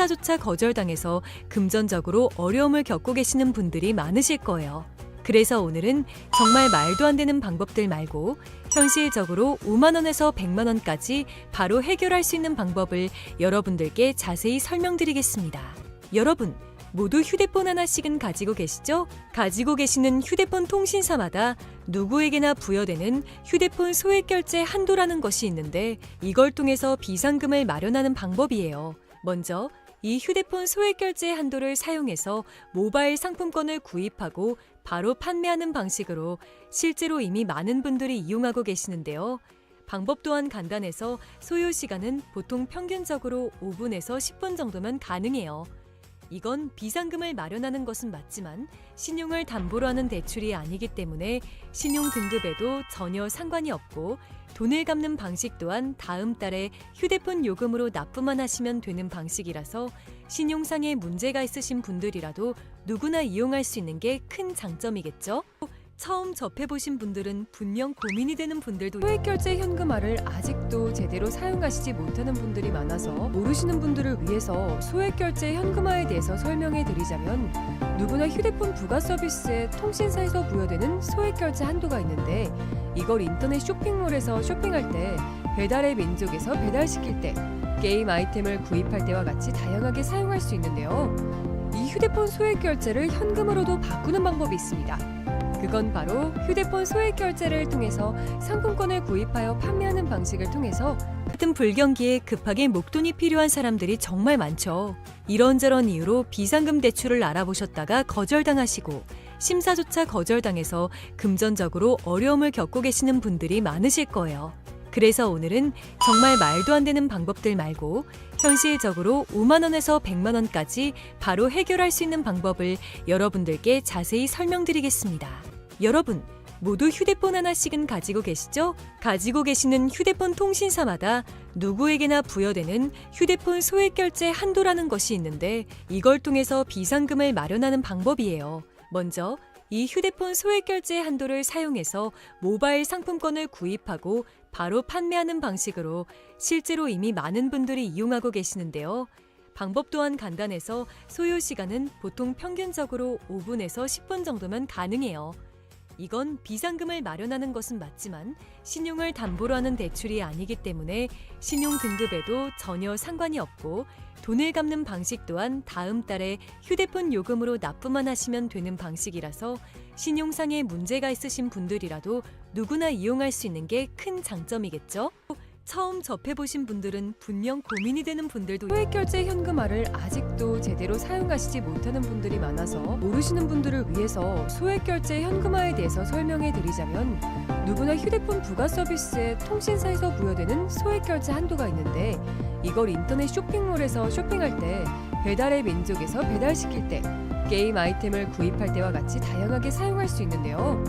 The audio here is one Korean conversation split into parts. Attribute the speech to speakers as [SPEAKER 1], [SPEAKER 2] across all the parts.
[SPEAKER 1] 심사조차 거절당해서 금전적으로 어려움을 겪고 계시는 분들이 많으실 거예요. 그래서 오늘은 정말 말도 안 되는 방법들 말고 현실적으로 5만 원에서 100만 원까지 바로 해결할 수 있는 방법을 여러분들께 자세히 설명드리겠습니다. 여러분, 모두 휴대폰 하나씩은 가지고 계시죠? 가지고 계시는 휴대폰 통신사마다 누구에게나 부여되는 휴대폰 소액결제 한도라는 것이 있는데 이걸 통해서 비상금을 마련하는 방법이에요. 먼저 이 휴대폰 소액결제 한도를 사용해서 모바일 상품권을 구입하고 바로 판매하는 방식으로 실제로 이미 많은 분들이 이용하고 계시는데요. 방법 또한 간단해서 소요 시간은 보통 평균적으로 5분에서 10분 정도면 가능해요. 이건 비상금을 마련하는 것은 맞지만 신용을 담보로 하는 대출이 아니기 때문에 신용 등급에도 전혀 상관이 없고 돈을 갚는 방식 또한 다음 달에 휴대폰 요금으로 납부만 하시면 되는 방식이라서 신용상에 문제가 있으신 분들이라도 누구나 이용할 수 있는 게 큰 장점이겠죠? 처음 접해보신 분들은 분명 고민이 되는 분들도 소액결제 현금화를 아직도 제대로 사용하시지 못하는 분들이 많아서 모르시는 분들을 위해서 소액결제 현금화에 대해서 설명해 드리자면 누구나 휴대폰 부가 서비스에 통신사에서 부여되는 소액결제 한도가 있는데 이걸 인터넷 쇼핑몰에서 쇼핑할 때 배달의 민족에서 배달시킬 때 게임 아이템을 구입할 때와 같이 다양하게 사용할 수 있는데요. 이 휴대폰 소액결제를 현금으로도 바꾸는 방법이 있습니다. 그건 바로 휴대폰 소액결제를 통해서 상품권을 구입하여 판매하는 방식을 통해서 같은 불경기에 급하게 목돈이 필요한 사람들이 정말 많죠. 이런저런 이유로 비상금 대출을 알아보셨다가 거절당하시고 심사조차 거절당해서 금전적으로 어려움을 겪고 계시는 분들이 많으실 거예요. 그래서 오늘은 정말 말도 안 되는 방법들 말고 현실적으로 5만 원에서 100만 원까지 바로 해결할 수 있는 방법을 여러분들께 자세히 설명드리겠습니다. 여러분, 모두 휴대폰 하나씩은 가지고 계시죠? 가지고 계시는 휴대폰 통신사마다 누구에게나 부여되는 휴대폰 소액결제 한도라는 것이 있는데 이걸 통해서 비상금을 마련하는 방법이에요. 먼저 이 휴대폰 소액결제 한도를 사용해서 모바일 상품권을 구입하고 바로 판매하는 방식으로 실제로 이미 많은 분들이 이용하고 계시는데요. 방법 또한 간단해서 소요 시간은 보통 평균적으로 5분에서 10분 정도면 가능해요. 이건 비상금을 마련하는 것은 맞지만 신용을 담보로 하는 대출이 아니기 때문에 신용 등급에도 전혀 상관이 없고 돈을 갚는 방식 또한 다음 달에 휴대폰 요금으로 납부만 하시면 되는 방식이라서 신용상에 문제가 있으신 분들이라도 누구나 이용할 수 있는 게 큰 장점이겠죠? 처음 접해보신 분들은 분명 고민이 되는 분들도 소액결제 현금화를 아직도 제대로 사용하시지 못하는 분들이 많아서 모르시는 분들을 위해서 소액결제 현금화에 대해서 설명해 드리자면 누구나 휴대폰 부가 서비스에 통신사에서 부여되는 소액결제 한도가 있는데 이걸 인터넷 쇼핑몰에서 쇼핑할 때 배달의 민족에서 배달시킬 때 게임 아이템을 구입할 때와 같이 다양하게 사용할 수 있는데요.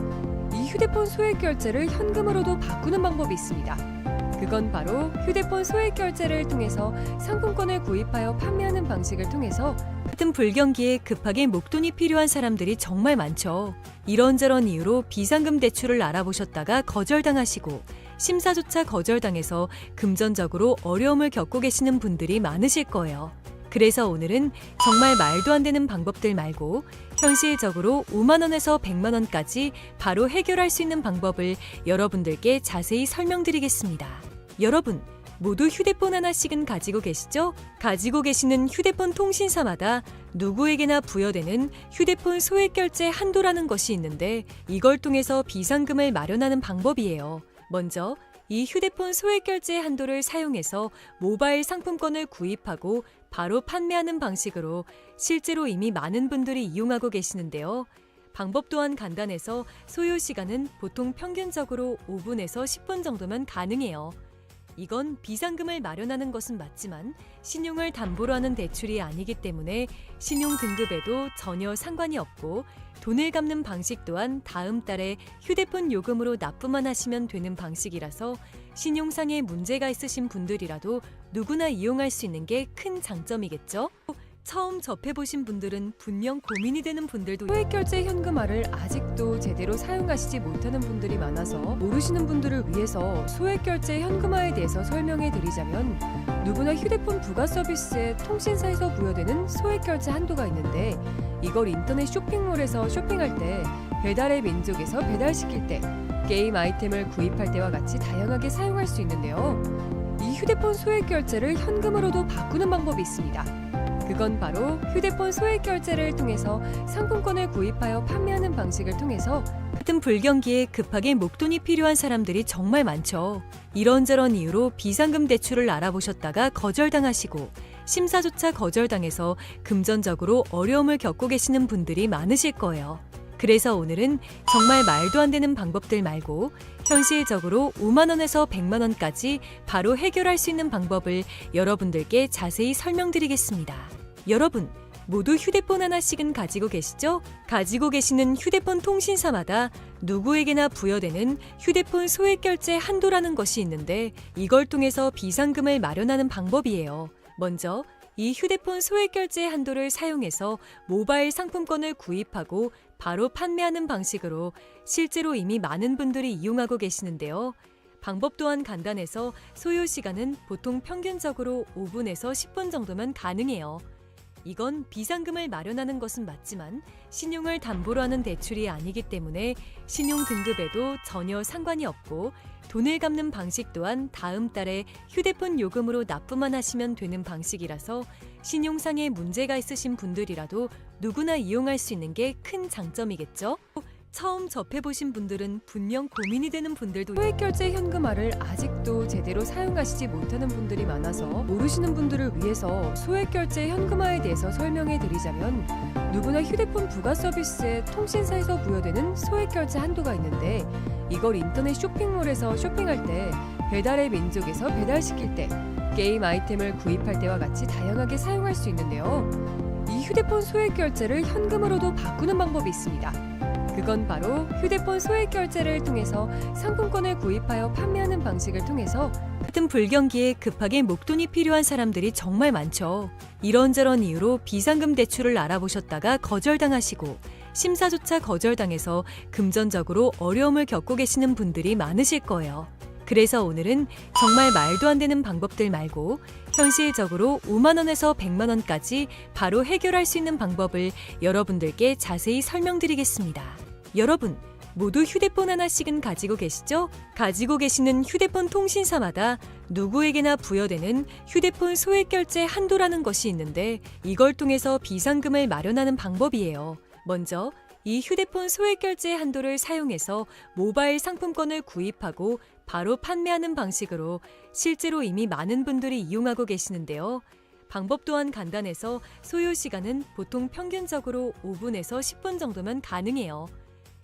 [SPEAKER 1] 이 휴대폰 소액결제를 현금으로도 바꾸는 방법이 있습니다. 그건 바로 휴대폰 소액결제를 통해서 상품권을 구입하여 판매하는 방식을 통해서 같은 불경기에 급하게 목돈이 필요한 사람들이 정말 많죠. 이런저런 이유로 비상금 대출을 알아보셨다가 거절당하시고 심사조차 거절당해서 금전적으로 어려움을 겪고 계시는 분들이 많으실 거예요. 그래서 오늘은 정말 말도 안 되는 방법들 말고 현실적으로 5만 원에서 100만 원까지 바로 해결할 수 있는 방법을 여러분들께 자세히 설명드리겠습니다. 여러분, 모두 휴대폰 하나씩은 가지고 계시죠? 가지고 계시는 휴대폰 통신사마다 누구에게나 부여되는 휴대폰 소액결제 한도라는 것이 있는데 이걸 통해서 비상금을 마련하는 방법이에요. 먼저 이 휴대폰 소액결제 한도를 사용해서 모바일 상품권을 구입하고 바로 판매하는 방식으로 실제로 이미 많은 분들이 이용하고 계시는데요. 방법 또한 간단해서 소요 시간은 보통 평균적으로 5분에서 10분 정도면 가능해요. 이건 비상금을 마련하는 것은 맞지만 신용을 담보로 하는 대출이 아니기 때문에 신용 등급에도 전혀 상관이 없고 돈을 갚는 방식 또한 다음 달에 휴대폰 요금으로 납부만 하시면 되는 방식이라서 신용상에 문제가 있으신 분들이라도 누구나 이용할 수 있는 게 큰 장점이겠죠? 처음 접해보신 분들은 분명 고민이 되는 분들도 소액결제 현금화를 아직도 제대로 사용하시지 못하는 분들이 많아서 모르시는 분들을 위해서 소액결제 현금화에 대해서 설명해 드리자면 누구나 휴대폰 부가 서비스에 통신사에서 부여되는 소액 결제 한도가 있는데 이걸 인터넷 쇼핑몰에서 쇼핑할 때, 배달의 민족에서 배달시킬 때, 게임 아이템을 구입할 때와 같이 다양하게 사용할 수 있는데요. 이 휴대폰 소액 결제를 현금으로도 바꾸는 방법이 있습니다. 그건 바로 휴대폰 소액 결제를 통해서 상품권을 구입하여 판매하는 방식을 통해서 같은 불경기에 급하게 목돈이 필요한 사람들이 정말 많죠. 이런저런 이유로 비상금 대출을 알아보셨다가 거절당하시고 심사조차 거절당해서 금전적으로 어려움을 겪고 계시는 분들이 많으실 거예요. 그래서 오늘은 정말 말도 안 되는 방법들 말고 현실적으로 5만 원에서 100만 원까지 바로 해결할 수 있는 방법을 여러분들께 자세히 설명드리겠습니다. 여러분, 모두 휴대폰 하나씩은 가지고 계시죠? 가지고 계시는 휴대폰 통신사마다 누구에게나 부여되는 휴대폰 소액 결제 한도라는 것이 있는데 이걸 통해서 비상금을 마련하는 방법이에요. 먼저 이 휴대폰 소액 결제 한도를 사용해서 모바일 상품권을 구입하고 바로 판매하는 방식으로 실제로 이미 많은 분들이 이용하고 계시는데요. 방법 또한 간단해서 소요 시간은 보통 평균적으로 5분에서 10분 정도면 가능해요. 이건 비상금을 마련하는 것은 맞지만 신용을 담보로 하는 대출이 아니기 때문에 신용 등급에도 전혀 상관이 없고 돈을 갚는 방식 또한 다음 달에 휴대폰 요금으로 납부만 하시면 되는 방식이라서 신용상의 문제가 있으신 분들이라도 누구나 이용할 수 있는 게 큰 장점이겠죠? 처음 접해보신 분들은 분명 고민이 되는 분들도 소액결제 현금화를 아직도 제대로 사용하시지 못하는 분들이 많아서 모르시는 분들을 위해서 소액결제 현금화에 대해서 설명해 드리자면, 누구나 휴대폰 부가 서비스에 통신사에서 부여되는 소액결제 한도가 있는데 이걸 인터넷 쇼핑몰에서 쇼핑할 때, 배달의 민족에서 배달시킬 때, 게임 아이템을 구입할 때와 같이 다양하게 사용할 수 있는데요. 이 휴대폰 소액결제를 현금으로도 바꾸는 방법이 있습니다. 그건 바로 휴대폰 소액 결제를 통해서 상품권을 구입하여 판매하는 방식을 통해서 같은 불경기에 급하게 목돈이 필요한 사람들이 정말 많죠. 이런저런 이유로 비상금 대출을 알아보셨다가 거절당하시고 심사조차 거절당해서 금전적으로 어려움을 겪고 계시는 분들이 많으실 거예요. 그래서 오늘은 정말 말도 안 되는 방법들 말고 현실적으로 5만 원에서 100만 원까지 바로 해결할 수 있는 방법을 여러분들께 자세히 설명드리겠습니다. 여러분, 모두 휴대폰 하나씩은 가지고 계시죠? 가지고 계시는 휴대폰 통신사마다 누구에게나 부여되는 휴대폰 소액 결제 한도라는 것이 있는데 이걸 통해서 비상금을 마련하는 방법이에요. 먼저 이 휴대폰 소액 결제 한도를 사용해서 모바일 상품권을 구입하고 바로 판매하는 방식으로 실제로 이미 많은 분들이 이용하고 계시는데요. 방법 또한 간단해서 소요 시간은 보통 평균적으로 5분에서 10분 정도면 가능해요.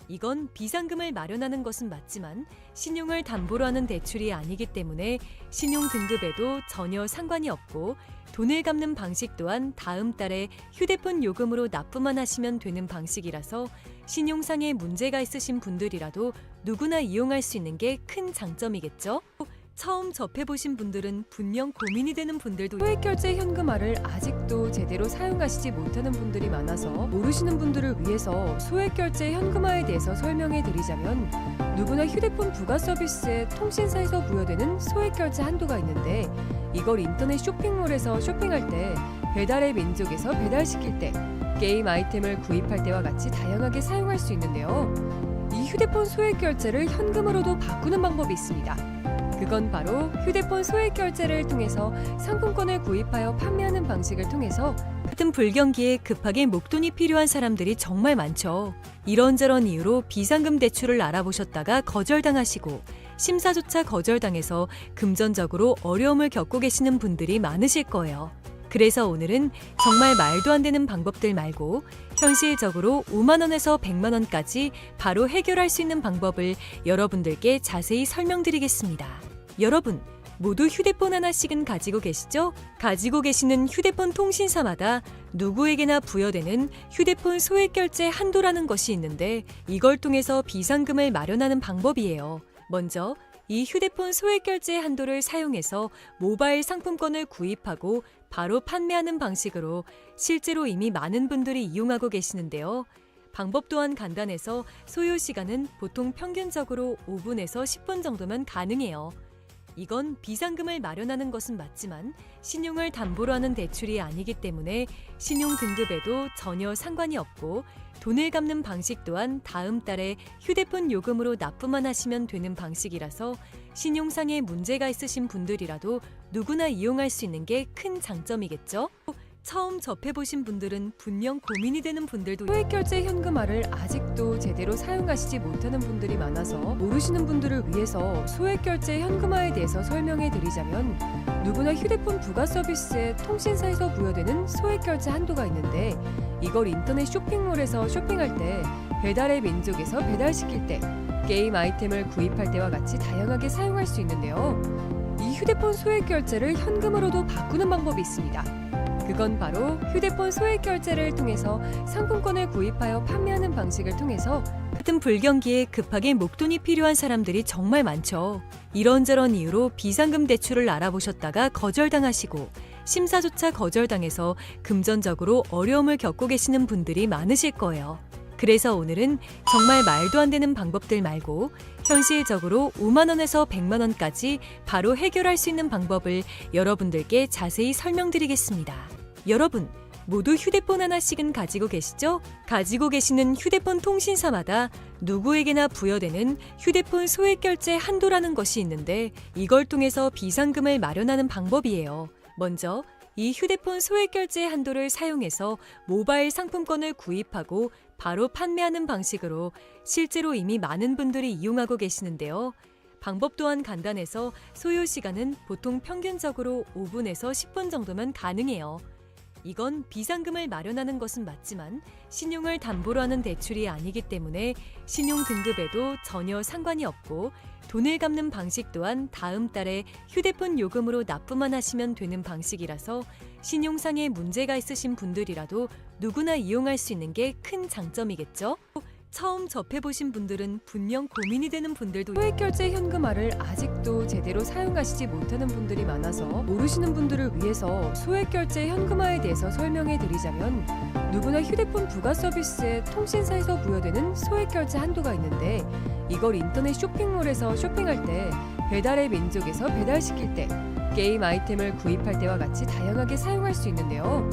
[SPEAKER 1] 이건 비상금을 마련하는 것은 맞지만 신용을 담보로 하는 대출이 아니기 때문에 신용 등급에도 전혀 상관이 없고 돈을 갚는 방식 또한 다음 달에 휴대폰 요금으로 납부만 하시면 되는 방식이라서 신용상의 문제가 있으신 분들이라도 누구나 이용할 수 있는 게 큰 장점이겠죠? 처음 접해보신 분들은 분명 고민이 되는 분들도 소액결제 현금화를 아직도 제대로 사용하시지 못하는 분들이 많아서 모르시는 분들을 위해서 소액결제 현금화에 대해서 설명해 드리자면, 누구나 휴대폰 부가 서비스에 통신사에서 부여되는 소액결제 한도가 있는데 이걸 인터넷 쇼핑몰에서 쇼핑할 때, 배달의 민족에서 배달시킬 때, 게임 아이템을 구입할 때와 같이 다양하게 사용할 수 있는데요. 이 휴대폰 소액결제를 현금으로도 바꾸는 방법이 있습니다. 그건 바로 휴대폰 소액 결제를 통해서 상품권을 구입하여 판매하는 방식을 통해서 같은 불경기에 급하게 목돈이 필요한 사람들이 정말 많죠. 이런저런 이유로 비상금 대출을 알아보셨다가 거절당하시고 심사조차 거절당해서 금전적으로 어려움을 겪고 계시는 분들이 많으실 거예요. 그래서 오늘은 정말 말도 안 되는 방법들 말고 현실적으로 5만 원에서 100만 원까지 바로 해결할 수 있는 방법을 여러분들께 자세히 설명드리겠습니다. 여러분, 모두 휴대폰 하나씩은 가지고 계시죠? 가지고 계시는 휴대폰 통신사마다 누구에게나 부여되는 휴대폰 소액 결제 한도라는 것이 있는데 이걸 통해서 비상금을 마련하는 방법이에요. 먼저 이 휴대폰 소액 결제 한도를 사용해서 모바일 상품권을 구입하고 바로 판매하는 방식으로 실제로 이미 많은 분들이 이용하고 계시는데요. 방법 또한 간단해서 소요 시간은 보통 평균적으로 5분에서 10분 정도면 가능해요. 이건 비상금을 마련하는 것은 맞지만 신용을 담보로 하는 대출이 아니기 때문에 신용 등급에도 전혀 상관이 없고 돈을 갚는 방식 또한 다음 달에 휴대폰 요금으로 납부만 하시면 되는 방식이라서 신용상에 문제가 있으신 분들이라도 누구나 이용할 수 있는 게 큰 장점이겠죠? 처음 접해보신 분들은 분명 고민이 되는 분들도
[SPEAKER 2] 소액결제 현금화를 아직도 제대로 사용하시지 못하는 분들이 많아서 모르시는 분들을 위해서 소액결제 현금화에 대해서 설명해 드리자면 누구나 휴대폰 부가 서비스에 통신사에서 부여되는 소액결제 한도가 있는데 이걸 인터넷 쇼핑몰에서 쇼핑할 때 배달의 민족에서 배달시킬 때 게임 아이템을 구입할 때와 같이 다양하게 사용할 수 있는데요. 이 휴대폰 소액결제를 현금으로도 바꾸는 방법이 있습니다. 그건 바로 휴대폰 소액결제를 통해서 상품권을 구입하여 판매하는 방식을 통해서
[SPEAKER 1] 같은 불경기에 급하게 목돈이 필요한 사람들이 정말 많죠. 이런저런 이유로 비상금 대출을 알아보셨다가 거절당하시고 심사조차 거절당해서 금전적으로 어려움을 겪고 계시는 분들이 많으실 거예요. 그래서 오늘은 정말 말도 안 되는 방법들 말고 현실적으로 5만 원에서 100만 원까지 바로 해결할 수 있는 방법을 여러분들께 자세히 설명드리겠습니다. 여러분, 모두 휴대폰 하나씩은 가지고 계시죠? 가지고 계시는 휴대폰 통신사마다 누구에게나 부여되는 휴대폰 소액결제 한도라는 것이 있는데 이걸 통해서 비상금을 마련하는 방법이에요. 먼저 이 휴대폰 소액결제 한도를 사용해서 모바일 상품권을 구입하고 바로 판매하는 방식으로 실제로 이미 많은 분들이 이용하고 계시는데요. 방법 또한 간단해서 소요 시간은 보통 평균적으로 5분에서 10분 정도면 가능해요. 이건 비상금을 마련하는 것은 맞지만 신용을 담보로 하는 대출이 아니기 때문에 신용 등급에도 전혀 상관이 없고 돈을 갚는 방식 또한 다음 달에 휴대폰 요금으로 납부만 하시면 되는 방식이라서 신용상에 문제가 있으신 분들이라도 누구나 이용할 수 있는 게 큰 장점이겠죠? 처음 접해보신 분들은 분명 고민이 되는 분들도
[SPEAKER 2] 소액결제 현금화를 아직도 제대로 사용하시지 못하는 분들이 많아서 모르시는 분들을 위해서 소액결제 현금화에 대해서 설명해 드리자면 누구나 휴대폰 부가 서비스에 통신사에서 부여되는 소액결제 한도가 있는데 이걸 인터넷 쇼핑몰에서 쇼핑할 때 배달의 민족에서 배달시킬 때 게임 아이템을 구입할 때와 같이 다양하게 사용할 수 있는데요.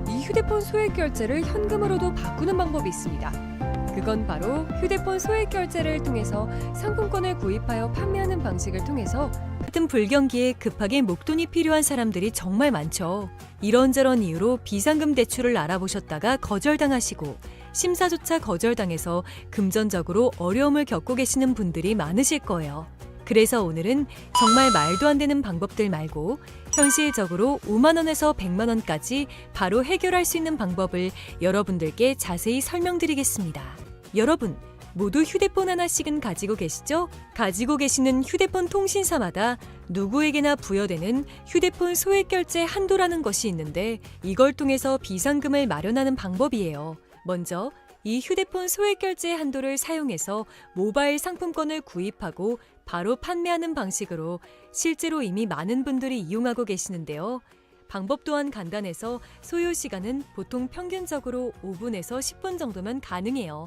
[SPEAKER 2] 이 휴대폰 소액결제를 현금으로도 바꾸는 방법이 있습니다. 그건 바로 휴대폰 소액결제를 통해서 상품권을 구입하여 판매하는 방식을 통해서
[SPEAKER 1] 같은 불경기에 급하게 목돈이 필요한 사람들이 정말 많죠. 이런저런 이유로 비상금 대출을 알아보셨다가 거절당하시고 심사조차 거절당해서 금전적으로 어려움을 겪고 계시는 분들이 많으실 거예요. 그래서 오늘은 정말 말도 안 되는 방법들 말고 현실적으로 5만 원에서 100만 원까지 바로 해결할 수 있는 방법을 여러분들께 자세히 설명드리겠습니다. 여러분, 모두 휴대폰 하나씩은 가지고 계시죠? 가지고 계시는 휴대폰 통신사마다 누구에게나 부여되는 휴대폰 소액결제 한도라는 것이 있는데 이걸 통해서 비상금을 마련하는 방법이에요. 먼저 이 휴대폰 소액결제 한도를 사용해서 모바일 상품권을 구입하고 바로 판매하는 방식으로 실제로 이미 많은 분들이 이용하고 계시는데요. 방법 또한 간단해서 소요 시간은 보통 평균적으로 5분에서 10분 정도면 가능해요.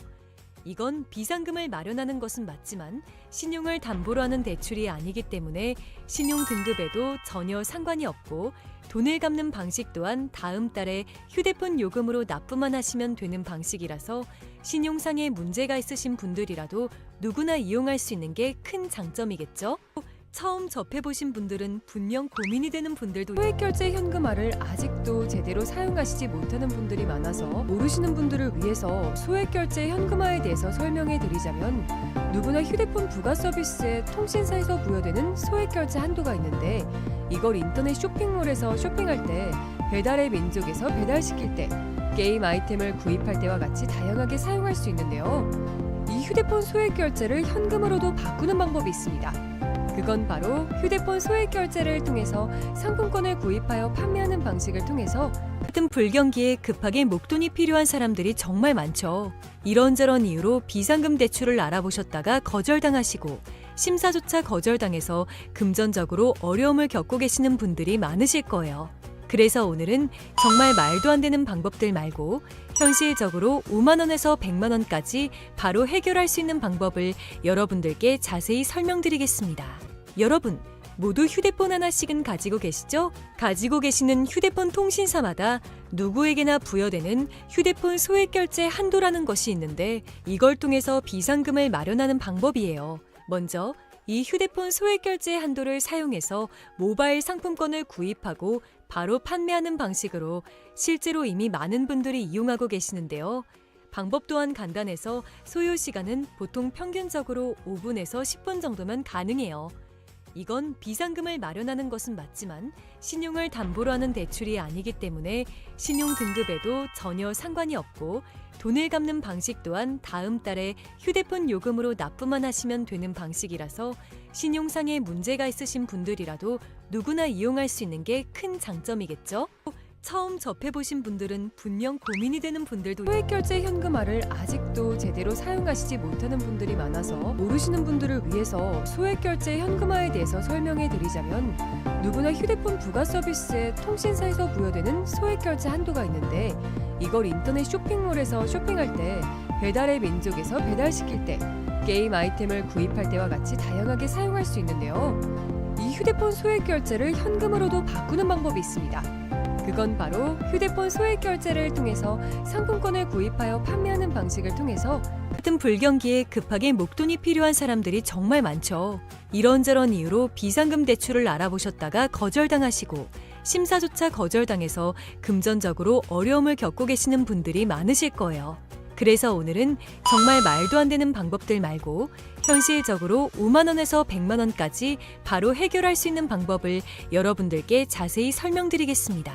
[SPEAKER 1] 이건 비상금을 마련하는 것은 맞지만 신용을 담보로 하는 대출이 아니기 때문에 신용 등급에도 전혀 상관이 없고 돈을 갚는 방식 또한 다음 달에 휴대폰 요금으로 납부만 하시면 되는 방식이라서 신용상에 문제가 있으신 분들이라도 누구나 이용할 수 있는 게 큰 장점이겠죠? 처음 접해보신 분들은 분명 고민이 되는 분들도
[SPEAKER 2] 소액결제 현금화를 아직도 제대로 사용하시지 못하는 분들이 많아서 모르시는 분들을 위해서 소액결제 현금화에 대해서 설명해 드리자면 누구나 휴대폰 부가 서비스에 통신사에서 부여되는 소액결제 한도가 있는데 이걸 인터넷 쇼핑몰에서 쇼핑할 때 배달의 민족에서 배달시킬 때 게임 아이템을 구입할 때와 같이 다양하게 사용할 수 있는데요. 이 휴대폰 소액결제를 현금으로도 바꾸는 방법이 있습니다. 그건 바로 휴대폰 소액결제를 통해서 상품권을 구입하여 판매하는 방식을 통해서
[SPEAKER 1] 같은 불경기에 급하게 목돈이 필요한 사람들이 정말 많죠. 이런저런 이유로 비상금 대출을 알아보셨다가 거절당하시고 심사조차 거절당해서 금전적으로 어려움을 겪고 계시는 분들이 많으실 거예요. 그래서 오늘은 정말 말도 안 되는 방법들 말고 현실적으로 5만 원에서 100만 원까지 바로 해결할 수 있는 방법을 여러분들께 자세히 설명드리겠습니다. 여러분, 모두 휴대폰 하나씩은 가지고 계시죠? 가지고 계시는 휴대폰 통신사마다 누구에게나 부여되는 휴대폰 소액 결제 한도라는 것이 있는데 이걸 통해서 비상금을 마련하는 방법이에요. 먼저 이 휴대폰 소액 결제 한도를 사용해서 모바일 상품권을 구입하고 바로 판매하는 방식으로 실제로 이미 많은 분들이 이용하고 계시는데요. 방법 또한 간단해서 소요 시간은 보통 평균적으로 5분에서 10분 정도면 가능해요. 이건 비상금을 마련하는 것은 맞지만 신용을 담보로 하는 대출이 아니기 때문에 신용 등급에도 전혀 상관이 없고 돈을 갚는 방식 또한 다음 달에 휴대폰 요금으로 납부만 하시면 되는 방식이라서 신용상의 문제가 있으신 분들이라도 누구나 이용할 수 있는 게 큰 장점이겠죠? 처음 접해보신 분들은 분명 고민이 되는 분들도
[SPEAKER 2] 소액결제 현금화를 아직도 제대로 사용하시지 못하는 분들이 많아서 모르시는 분들을 위해서 소액결제 현금화에 대해서 설명해 드리자면 누구나 휴대폰 부가 서비스에 통신사에서 부여되는 소액결제 한도가 있는데 이걸 인터넷 쇼핑몰에서 쇼핑할 때 배달의 민족에서 배달시킬 때 게임 아이템을 구입할 때와 같이 다양하게 사용할 수 있는데요. 이 휴대폰 소액결제를 현금으로도 바꾸는 방법이 있습니다. 그건 바로 휴대폰 소액 결제를 통해서 상품권을 구입하여 판매하는 방식을 통해서
[SPEAKER 1] 같은 불경기에 급하게 목돈이 필요한 사람들이 정말 많죠. 이런저런 이유로 비상금 대출을 알아보셨다가 거절당하시고 심사조차 거절당해서 금전적으로 어려움을 겪고 계시는 분들이 많으실 거예요. 그래서 오늘은 정말 말도 안 되는 방법들 말고 현실적으로 5만 원에서 100만 원까지 바로 해결할 수 있는 방법을 여러분들께 자세히 설명드리겠습니다.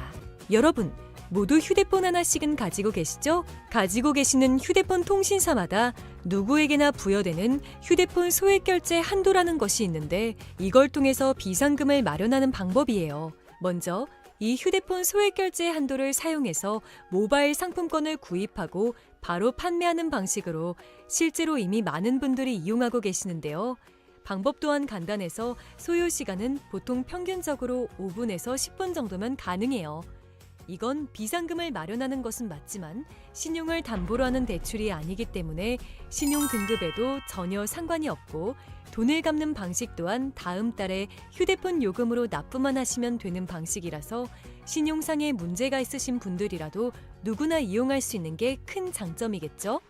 [SPEAKER 1] 여러분, 모두 휴대폰 하나씩은 가지고 계시죠? 가지고 계시는 휴대폰 통신사마다 누구에게나 부여되는 휴대폰 소액 결제 한도라는 것이 있는데 이걸 통해서 비상금을 마련하는 방법이에요. 먼저 이 휴대폰 소액 결제 한도를 사용해서 모바일 상품권을 구입하고 바로 판매하는 방식으로 실제로 이미 많은 분들이 이용하고 계시는데요. 방법 또한 간단해서 소요 시간은 보통 평균적으로 5분에서 10분 정도면 가능해요. 이건 비상금을 마련하는 것은 맞지만 신용을 담보로 하는 대출이 아니기 때문에 신용 등급에도 전혀 상관이 없고 돈을 갚는 방식 또한 다음 달에 휴대폰 요금으로 납부만 하시면 되는 방식이라서 신용상의 문제가 있으신 분들이라도 누구나 이용할 수 있는 게 큰 장점이겠죠?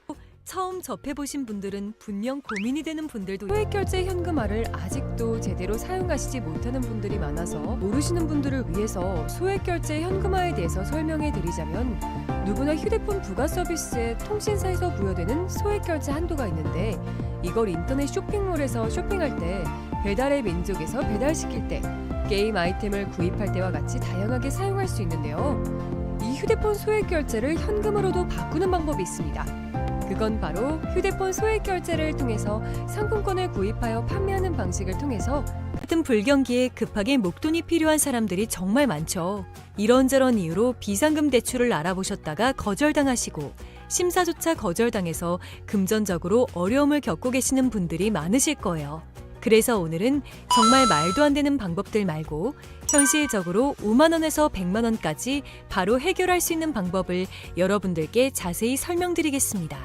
[SPEAKER 1] 처음 접해보신 분들은 분명 고민이 되는 분들도
[SPEAKER 2] 소액결제 현금화를 아직도 제대로 사용하시지 못하는 분들이 많아서 모르시는 분들을 위해서 소액결제 현금화에 대해서 설명해 드리자면 누구나 휴대폰 부가 서비스에 통신사에서 부여되는 소액결제 한도가 있는데 이걸 인터넷 쇼핑몰에서 쇼핑할 때 배달의 민족에서 배달시킬 때 게임 아이템을 구입할 때와 같이 다양하게 사용할 수 있는데요. 이 휴대폰 소액결제를 현금으로도 바꾸는 방법이 있습니다. 그건 바로 휴대폰 소액 결제를 통해서 상품권을 구입하여 판매하는 방식을 통해서
[SPEAKER 1] 같은 불경기에 급하게 목돈이 필요한 사람들이 정말 많죠. 이런저런 이유로 비상금 대출을 알아보셨다가 거절당하시고 심사조차 거절당해서 금전적으로 어려움을 겪고 계시는 분들이 많으실 거예요. 그래서 오늘은 정말 말도 안 되는 방법들 말고 현실적으로 5만 원에서 100만 원까지 바로 해결할 수 있는 방법을 여러분들께 자세히 설명드리겠습니다.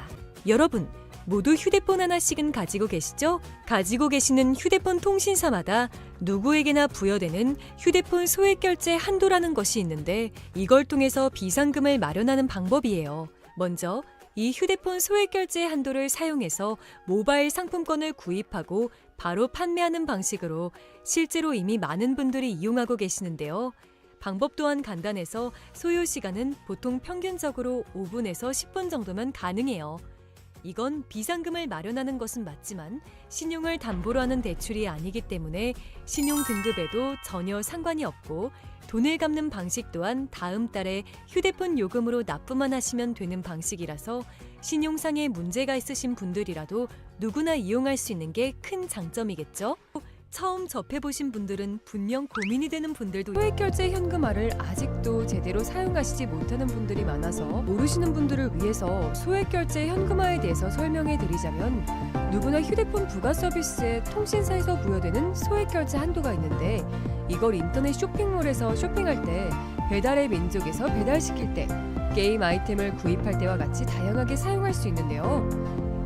[SPEAKER 1] 여러분, 모두 휴대폰 하나씩은 가지고 계시죠? 가지고 계시는 휴대폰 통신사마다 누구에게나 부여되는 휴대폰 소액 결제 한도라는 것이 있는데 이걸 통해서 비상금을 마련하는 방법이에요. 먼저 이 휴대폰 소액 결제 한도를 사용해서 모바일 상품권을 구입하고 바로 판매하는 방식으로 실제로 이미 많은 분들이 이용하고 계시는데요. 방법 또한 간단해서 소요 시간은 보통 평균적으로 5분에서 10분 정도면 가능해요. 이건 비상금을 마련하는 것은 맞지만 신용을 담보로 하는 대출이 아니기 때문에 신용 등급에도 전혀 상관이 없고 돈을 갚는 방식 또한 다음 달에 휴대폰 요금으로 납부만 하시면 되는 방식이라서 신용상의 문제가 있으신 분들이라도 누구나 이용할 수 있는 게 큰 장점이겠죠? 처음 접해보신 분들은 분명 고민이 되는 분들도
[SPEAKER 2] 소액결제 현금화를 아직도 제대로 사용하시지 못하는 분들이 많아서 모르시는 분들을 위해서 소액결제 현금화에 대해서 설명해 드리자면 누구나 휴대폰 부가 서비스에 통신사에서 부여되는 소액결제 한도가 있는데 이걸 인터넷 쇼핑몰에서 쇼핑할 때 배달의 민족에서 배달시킬 때 게임 아이템을 구입할 때와 같이 다양하게 사용할 수 있는데요.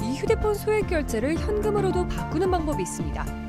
[SPEAKER 2] 이 휴대폰 소액결제를 현금으로도 바꾸는 방법이 있습니다.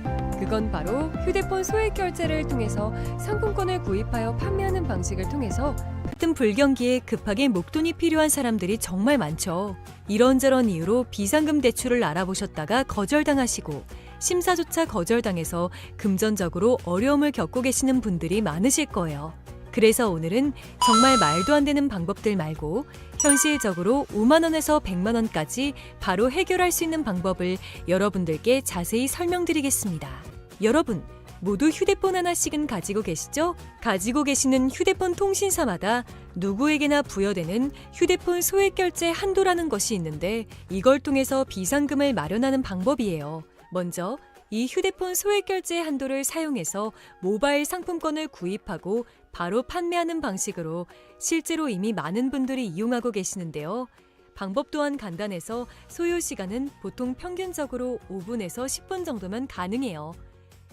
[SPEAKER 2] 그건 바로 휴대폰 소액 결제를 통해서 상품권을 구입하여 판매하는 방식을 통해서
[SPEAKER 1] 같은 불경기에 급하게 목돈이 필요한 사람들이 정말 많죠. 이런저런 이유로 비상금 대출을 알아보셨다가 거절당하시고 심사조차 거절당해서 금전적으로 어려움을 겪고 계시는 분들이 많으실 거예요. 그래서 오늘은 정말 말도 안 되는 방법들 말고 현실적으로 5만 원에서 100만 원까지 바로 해결할 수 있는 방법을 여러분들께 자세히 설명드리겠습니다. 여러분, 모두 휴대폰 하나씩은 가지고 계시죠? 가지고 계시는 휴대폰 통신사마다 누구에게나 부여되는 휴대폰 소액 결제 한도라는 것이 있는데 이걸 통해서 비상금을 마련하는 방법이에요. 먼저 이 휴대폰 소액 결제 한도를 사용해서 모바일 상품권을 구입하고 바로 판매하는 방식으로 실제로 이미 많은 분들이 이용하고 계시는데요. 방법 또한 간단해서 소요 시간은 보통 평균적으로 5분에서 10분 정도면 가능해요.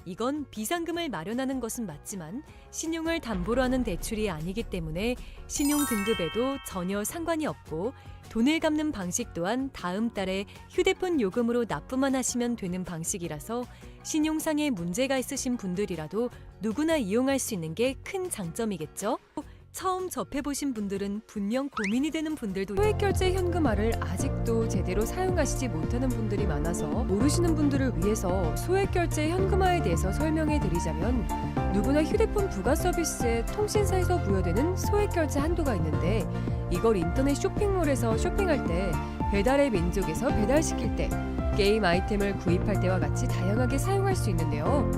[SPEAKER 1] 이건 비상금을 마련하는 것은 맞지만 신용을 담보로 하는 대출이 아니기 때문에 신용 등급에도 전혀 상관이 없고 돈을 갚는 방식 또한 다음 달에 휴대폰 요금으로 납부만 하시면 되는 방식이라서 신용상에 문제가 있으신 분들이라도 누구나 이용할 수 있는 게 큰 장점이겠죠? 처음 접해보신 분들은 분명 고민이 되는 분들도
[SPEAKER 2] 소액 결제 현금화를 아직도 제대로 사용하시지 못하는 분들이 많아서 모르시는 분들을 위해서 소액 결제 현금화에 대해서 설명해 드리자면 누구나 휴대폰 부가 서비스에 통신사에서 부여되는 소액 결제 한도가 있는데 이걸 인터넷 쇼핑몰에서 쇼핑할 때 배달의 민족에서 배달시킬 때 게임 아이템을 구입할 때와 같이 다양하게 사용할 수 있는데요.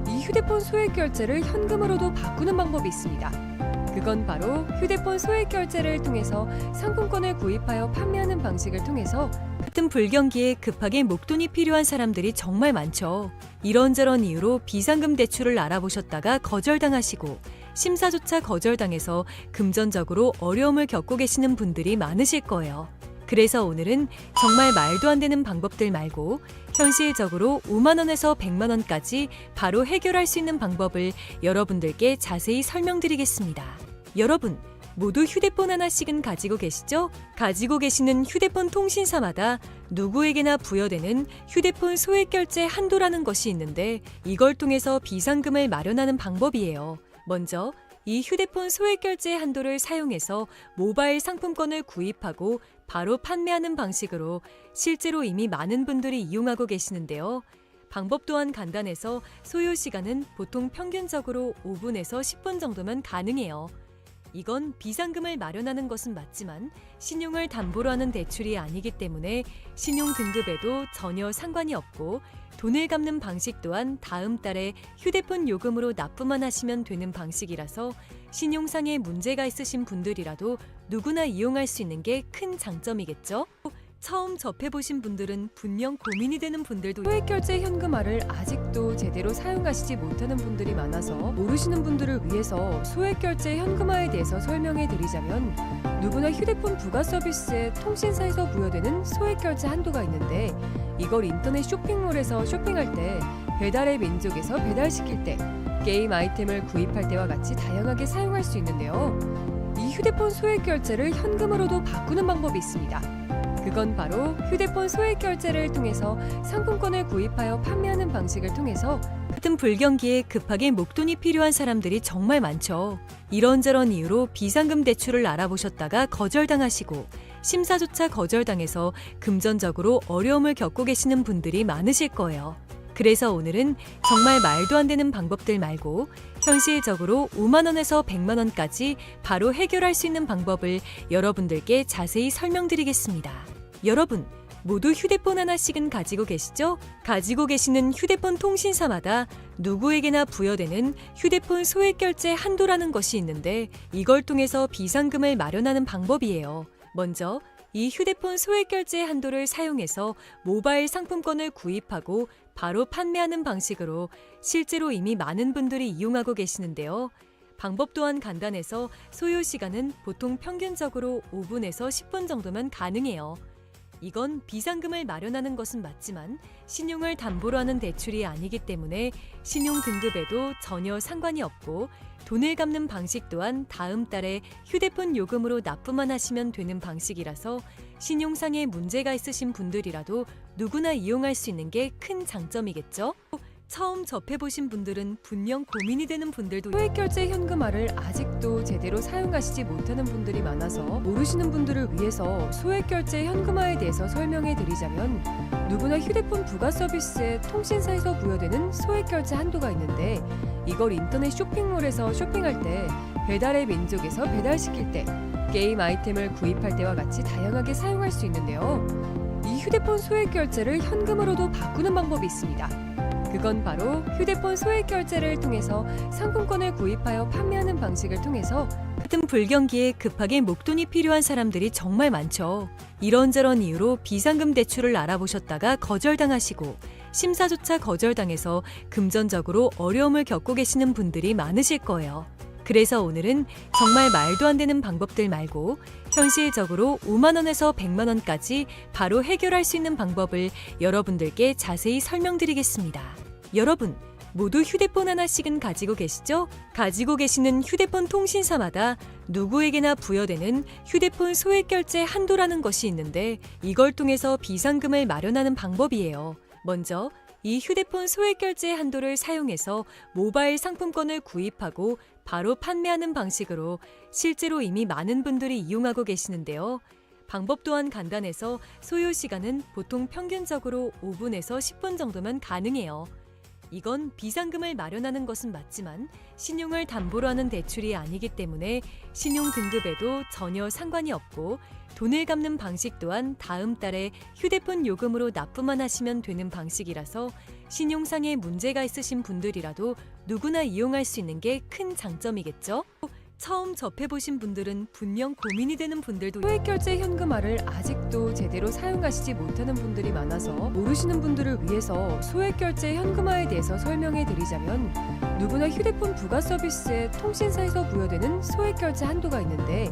[SPEAKER 2] 이 휴대폰 소액 결제를 현금으로도 바꾸는 방법이 있습니다. 그건 바로 휴대폰 소액 결제를 통해서 상품권을 구입하여 판매하는 방식을 통해서
[SPEAKER 1] 같은 불경기에 급하게 목돈이 필요한 사람들이 정말 많죠. 이런저런 이유로 비상금 대출을 알아보셨다가 거절당하시고 심사조차 거절당해서 금전적으로 어려움을 겪고 계시는 분들이 많으실 거예요. 그래서 오늘은 정말 말도 안 되는 방법들 말고 현실적으로 5만 원에서 100만 원까지 바로 해결할 수 있는 방법을 여러분들께 자세히 설명드리겠습니다. 여러분, 모두 휴대폰 하나씩은 가지고 계시죠? 가지고 계시는 휴대폰 통신사마다 누구에게나 부여되는 휴대폰 소액 결제 한도라는 것이 있는데 이걸 통해서 비상금을 마련하는 방법이에요. 먼저 이 휴대폰 소액 결제 한도를 사용해서 모바일 상품권을 구입하고 바로 판매하는 방식으로 실제로 이미 많은 분들이 이용하고 계시는데요. 방법 또한 간단해서 소요 시간은 보통 평균적으로 5분에서 10분 정도면 가능해요. 이건 비상금을 마련하는 것은 맞지만 신용을 담보로 하는 대출이 아니기 때문에 신용 등급에도 전혀 상관이 없고 돈을 갚는 방식 또한 다음 달에 휴대폰 요금으로 납부만 하시면 되는 방식이라서 신용상에 문제가 있으신 분들이라도 누구나 이용할 수 있는 게 큰 장점이겠죠? 처음 접해보신 분들은 분명 고민이 되는 분들도
[SPEAKER 2] 소액 결제 현금화를 아직도 제대로 사용하시지 못하는 분들이 많아서 모르시는 분들을 위해서 소액 결제 현금화에 대해서 설명해 드리자면 누구나 휴대폰 부가 서비스에 통신사에서 부여되는 소액 결제 한도가 있는데 이걸 인터넷 쇼핑몰에서 쇼핑할 때 배달의 민족에서 배달시킬 때 게임 아이템을 구입할 때와 같이 다양하게 사용할 수 있는데요. 이 휴대폰 소액 결제를 현금으로도 바꾸는 방법이 있습니다. 그건 바로 휴대폰 소액 결제를 통해서 상품권을 구입하여 판매하는 방식을 통해서
[SPEAKER 1] 같은 불경기에 급하게 목돈이 필요한 사람들이 정말 많죠. 이런저런 이유로 비상금 대출을 알아보셨다가 거절당하시고 심사조차 거절당해서 금전적으로 어려움을 겪고 계시는 분들이 많으실 거예요. 그래서 오늘은 정말 말도 안 되는 방법들 말고 현실적으로 5만 원에서 100만 원까지 바로 해결할 수 있는 방법을 여러분들께 자세히 설명드리겠습니다. 여러분, 모두 휴대폰 하나씩은 가지고 계시죠? 가지고 계시는 휴대폰 통신사마다 누구에게나 부여되는 휴대폰 소액 결제 한도라는 것이 있는데 이걸 통해서 비상금을 마련하는 방법이에요. 먼저 이 휴대폰 소액 결제 한도를 사용해서 모바일 상품권을 구입하고 바로 판매하는 방식으로 실제로 이미 많은 분들이 이용하고 계시는데요. 방법 또한 간단해서 소요 시간은 보통 평균적으로 5분에서 10분 정도면 가능해요. 이건 비상금을 마련하는 것은 맞지만 신용을 담보로 하는 대출이 아니기 때문에 신용 등급에도 전혀 상관이 없고 돈을 갚는 방식 또한 다음 달에 휴대폰 요금으로 납부만 하시면 되는 방식이라서 신용상에 문제가 있으신 분들이라도 누구나 이용할 수 있는 게 큰 장점이겠죠? 처음 접해보신 분들은 분명 고민이 되는 분들도
[SPEAKER 2] 소액결제 현금화를 아직도 제대로 사용하시지 못하는 분들이 많아서 모르시는 분들을 위해서 소액결제 현금화에 대해서 설명해 드리자면, 누구나 휴대폰 부가 서비스에 통신사에서 부여되는 소액결제 한도가 있는데, 이걸 인터넷 쇼핑몰에서 쇼핑할 때, 배달의 민족에서 배달시킬 때, 게임 아이템을 구입할 때와 같이 다양하게 사용할 수 있는데요. 이 휴대폰 소액결제를 현금으로도 바꾸는 방법이 있습니다. 그건 바로 휴대폰 소액결제를 통해서 상품권을 구입하여 판매하는 방식을 통해서
[SPEAKER 1] 같은 불경기에 급하게 목돈이 필요한 사람들이 정말 많죠. 이런저런 이유로 비상금 대출을 알아보셨다가 거절당하시고 심사조차 거절당해서 금전적으로 어려움을 겪고 계시는 분들이 많으실 거예요. 그래서 오늘은 정말 말도 안 되는 방법들 말고 현실적으로 5만 원에서 100만 원까지 바로 해결할 수 있는 방법을 여러분들께 자세히 설명드리겠습니다. 여러분, 모두 휴대폰 하나씩은 가지고 계시죠? 가지고 계시는 휴대폰 통신사마다 누구에게나 부여되는 휴대폰 소액결제 한도라는 것이 있는데, 이걸 통해서 비상금을 마련하는 방법이에요. 먼저 이 휴대폰 소액결제 한도를 사용해서 모바일 상품권을 구입하고 바로 판매하는 방식으로 실제로 이미 많은 분들이 이용하고 계시는데요. 방법 또한 간단해서 소요 시간은 보통 평균적으로 5분에서 10분 정도면 가능해요. 이건 비상금을 마련하는 것은 맞지만 신용을 담보로 하는 대출이 아니기 때문에 신용 등급에도 전혀 상관이 없고, 돈을 갚는 방식 또한 다음 달에 휴대폰 요금으로 납부만 하시면 되는 방식이라서 신용상의 문제가 있으신 분들이라도 누구나 이용할 수 있는 게 큰 장점이겠죠? 처음 접해보신 분들은 분명 고민이 되는 분들도
[SPEAKER 2] 소액결제 현금화를 아직도 제대로 사용하시지 못하는 분들이 많아서 모르시는 분들을 위해서 소액결제 현금화에 대해서 설명해 드리자면, 누구나 휴대폰 부가 서비스에 통신사에서 부여되는 소액결제 한도가 있는데,